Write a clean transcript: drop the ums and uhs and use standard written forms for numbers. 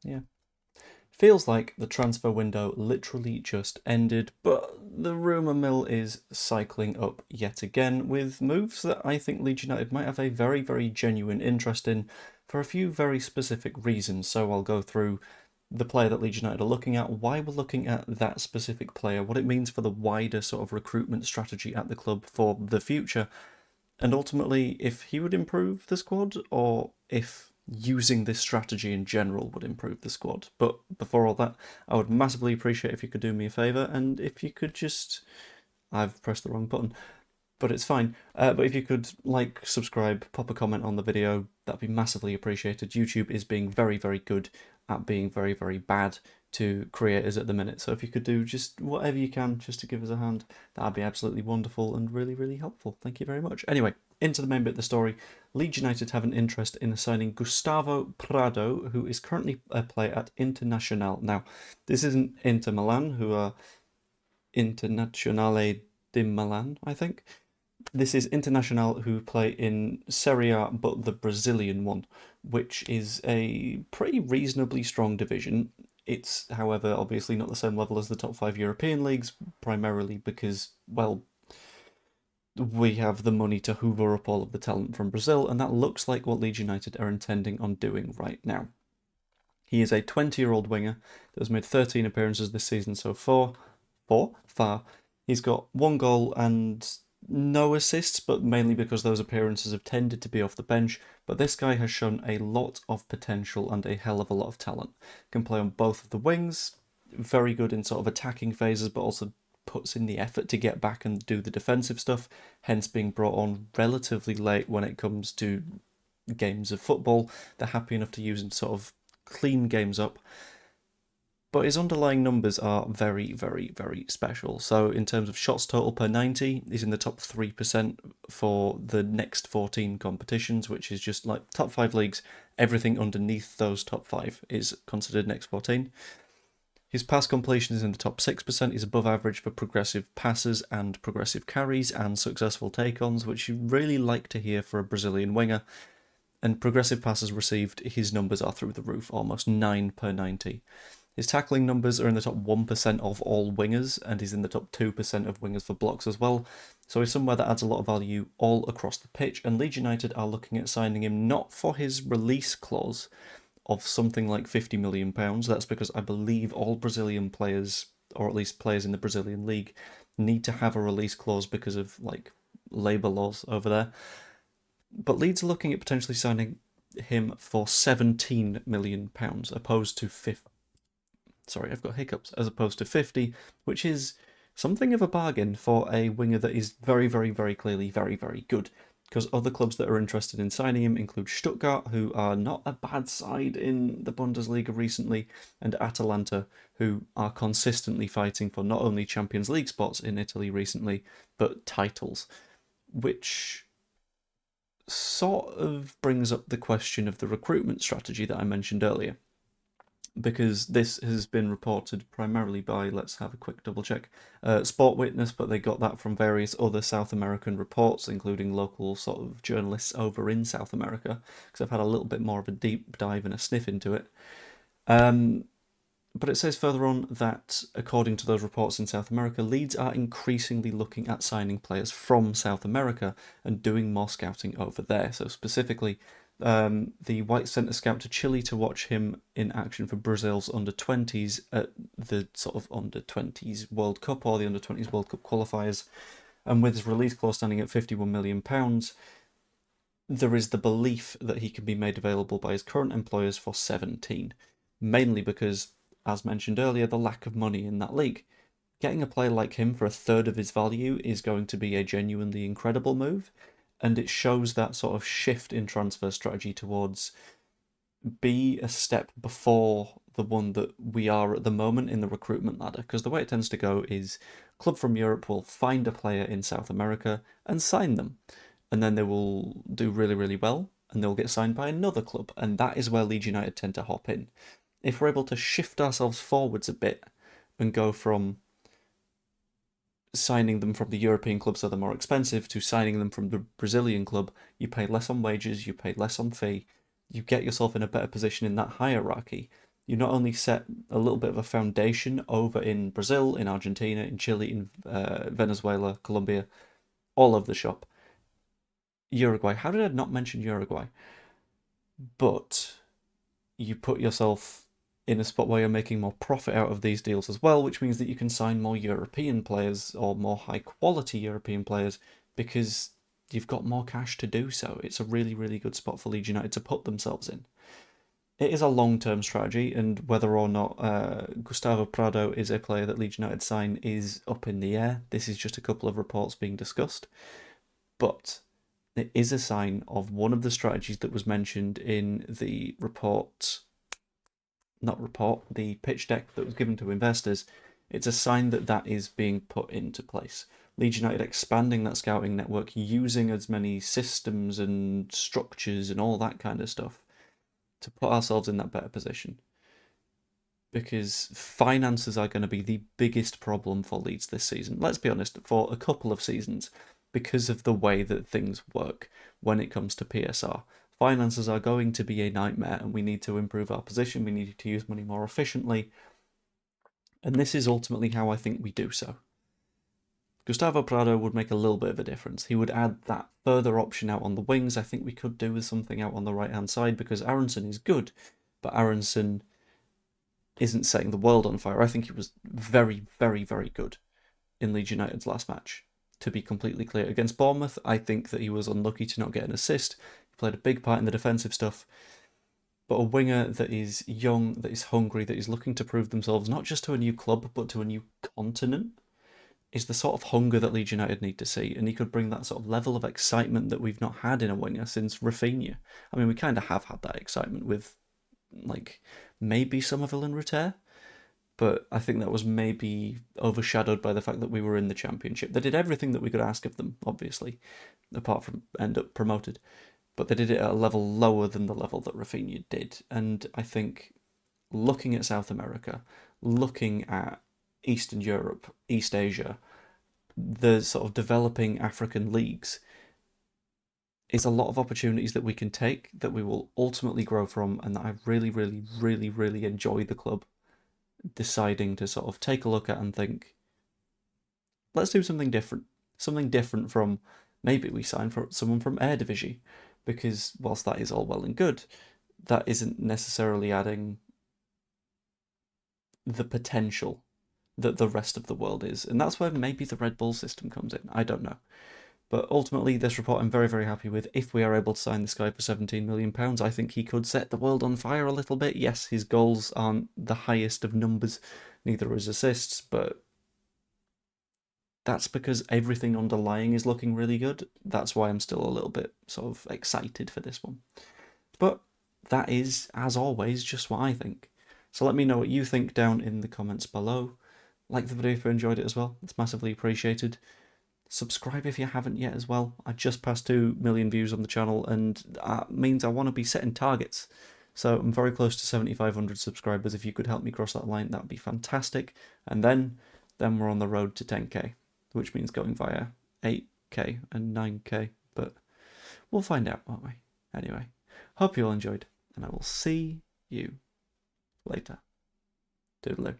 Yeah. Feels like the transfer window literally just ended, but the rumour mill is cycling up yet again with moves that I think Leeds United might have a very, very genuine interest in for a few very specific reasons. So I'll go through the player that Leeds United are looking at, why we're looking at that specific player, what it means for the wider sort of recruitment strategy at the club for the future, and ultimately if he would improve the squad or if using this strategy in general would improve the squad. But before all that, I would massively appreciate if you could do me a favour and if you could just. I've pressed the wrong button, but it's fine. But if you could like, subscribe, pop a comment on the video, that'd be massively appreciated. YouTube is being very, very good at being very, very bad to creators at the minute. So if you could do just whatever you can just to give us a hand, that'd be absolutely wonderful and really, really helpful. Thank you very much. Anyway, into the main bit of the story. Leeds United have an interest in signing Gustavo Prado, who is currently a player at Internacional. Now, this isn't Inter Milan, who are Internazionale di Milan, I think. This is Internacional, who play in Serie A, but the Brazilian one, which is a pretty reasonably strong division. It's, however, obviously not the same level as the top five European leagues, primarily because, well, we have the money to hoover up all of the talent from Brazil, and that looks like what Leeds United are intending on doing right now. He is a 20-year-old winger that has made 13 appearances this season so far. He's got one goal and no assists, but mainly because those appearances have tended to be off the bench. But this guy has shown a lot of potential and a hell of a lot of talent. Can play on both of the wings, very good in sort of attacking phases, but also puts in the effort to get back and do the defensive stuff, hence being brought on relatively late when it comes to games of football. They're happy enough to use him to sort of clean games up. But his underlying numbers are very, very, very special. So, in terms of shots total per 90, he's in the top 3% for the next 14 competitions, which is just like top 5 leagues. Everything underneath those top 5 is considered next 14. His pass completion is in the top 6%. He's above average for progressive passes and progressive carries and successful take ons, which you really like to hear for a Brazilian winger. And progressive passes received, his numbers are through the roof, almost 9 per 90. His tackling numbers are in the top 1% of all wingers, and he's in the top 2% of wingers for blocks as well. So he's somewhere that adds a lot of value all across the pitch, and Leeds United are looking at signing him not for his release clause of something like £50 million. That's because I believe all Brazilian players, or at least players in the Brazilian league, need to have a release clause because of like labour laws over there. But Leeds are looking at potentially signing him for £17 million, opposed to 50. Sorry, I've got hiccups, as opposed to 50, which is something of a bargain for a winger that is very, very, very clearly very, very good. Because other clubs that are interested in signing him include Stuttgart, who are not a bad side in the Bundesliga recently, and Atalanta, who are consistently fighting for not only Champions League spots in Italy recently, but titles. Which sort of brings up the question of the recruitment strategy that I mentioned earlier, because this has been reported primarily by, let's have a quick double check, Sport Witness, but they got that from various other South American reports, including local sort of journalists over in South America, because I've had a little bit more of a deep dive and a sniff into it. But it says further on that, according to those reports in South America, Leeds are increasingly looking at signing players from South America and doing more scouting over there. So specifically, the White sent a scout to Chile to watch him in action for Brazil's under-20s at the sort of under-20s World Cup or the under-20s World Cup qualifiers. And with his release clause standing at £51 million, there is the belief that he can be made available by his current employers for 17, mainly because, as mentioned earlier, the lack of money in that league. Getting a player like him for a third of his value is going to be a genuinely incredible move, and it shows that sort of shift in transfer strategy towards be a step before the one that we are at the moment in the recruitment ladder. Because the way it tends to go is club from Europe will find a player in South America and sign them, and then they will do really, really well, and they'll get signed by another club, and that is where Leeds United tend to hop in. If we're able to shift ourselves forwards a bit and go from signing them from the European club so they're more expensive to signing them from the Brazilian club, you pay less on wages, you pay less on fee, you get yourself in a better position in that hierarchy. You not only set a little bit of a foundation over in Brazil, in Argentina, in Chile, in Venezuela, Colombia, all over the shop. Uruguay. How did I not mention Uruguay? But you put yourself in a spot where you're making more profit out of these deals as well, which means that you can sign more European players or more high quality European players because you've got more cash to do so. It's a really, really good spot for Leeds United to put themselves in. It is a long-term strategy, and whether or not Gustavo Prado is a player that Leeds United sign is up in the air. This is just a couple of reports being discussed. But it is a sign of one of the strategies that was mentioned in the the pitch deck that was given to investors. It's a sign that that is being put into place. Leeds United expanding that scouting network, using as many systems and structures and all that kind of stuff to put ourselves in that better position. Because finances are going to be the biggest problem for Leeds this season. Let's be honest, for a couple of seasons, because of the way that things work when it comes to PSR. Finances are going to be a nightmare, and we need to improve our position. We need to use money more efficiently. And this is ultimately how I think we do so. Gustavo Prado would make a little bit of a difference. He would add that further option out on the wings. I think we could do with something out on the right-hand side because Aronson is good, but Aronson isn't setting the world on fire. I think he was very, very, very good in Leeds United's last match. To be completely clear, against Bournemouth, I think that he was unlucky to not get an assist. He played a big part in the defensive stuff. But a winger that is young, that is hungry, that is looking to prove themselves not just to a new club, but to a new continent, is the sort of hunger that Leeds United need to see. And he could bring that sort of level of excitement that we've not had in a winger since Rafinha. I mean, we kind of have had that excitement with, like, maybe Somerville and Rutter, but I think that was maybe overshadowed by the fact that we were in the Championship. They did everything that we could ask of them, obviously, apart from end up promoted. But they did it at a level lower than the level that Rafinha did. And I think looking at South America, looking at Eastern Europe, East Asia, the sort of developing African leagues, is a lot of opportunities that we can take that we will ultimately grow from, and that I really, really, really, really enjoy the club deciding to sort of take a look at and think, let's do something different. Something different from maybe we sign for someone from Eredivisie, because whilst that is all well and good, that isn't necessarily adding the potential that the rest of the world is. And that's where maybe the Red Bull system comes in. I don't know. But ultimately, this report I'm very, very happy with. If we are able to sign this guy for £17 million, I think he could set the world on fire a little bit. Yes, his goals aren't the highest of numbers, neither his assists, but that's because everything underlying is looking really good. That's why I'm still a little bit sort of excited for this one. But that is, as always, just what I think. So let me know what you think down in the comments below. Like the video if you enjoyed it as well. It's massively appreciated. Subscribe if you haven't yet as well. I just passed 2 million views on the channel, and that means I want to be setting targets. So I'm very close to 7,500 subscribers. If you could help me cross that line, that would be fantastic. And then we're on the road to 10k, which means going via 8k and 9k. But we'll find out, won't we? Anyway, hope you all enjoyed, and I will see you later. Toodaloo.